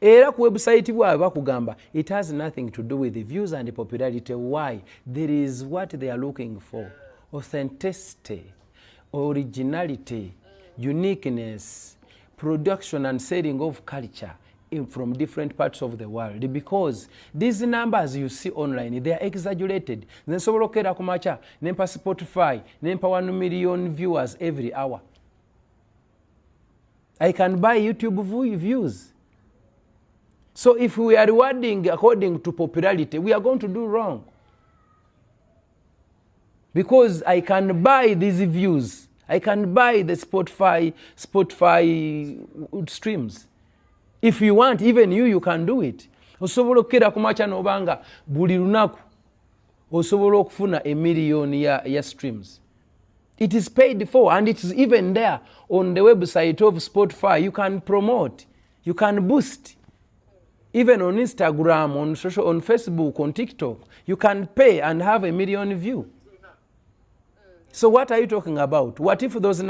Era ku website bwawe bakugamba it has nothing to do with the views and popularity. Why? There is what they are looking for: authenticity, originality, uniqueness, production and selling of culture from different parts of the world, because these numbers you see online, they are exaggerated. Then so lokera kumacha nempa Spotify nempa 1 million viewers every hour. I can buy YouTube views. So if we are rewarding according to popularity, we are going to do wrong, because I can buy these views, I can buy the Spotify streams. If you want, even you can do it. Osobola okera kumacha nobanga buli lunaku osobola okufuna 1 million ya streams. It is paid for, and it is even there on the website of Spotify. You can promote, you can boost. Even on Instagram, on Facebook, on TikTok, you can pay and have 1 million views. So what are you talking about? What if those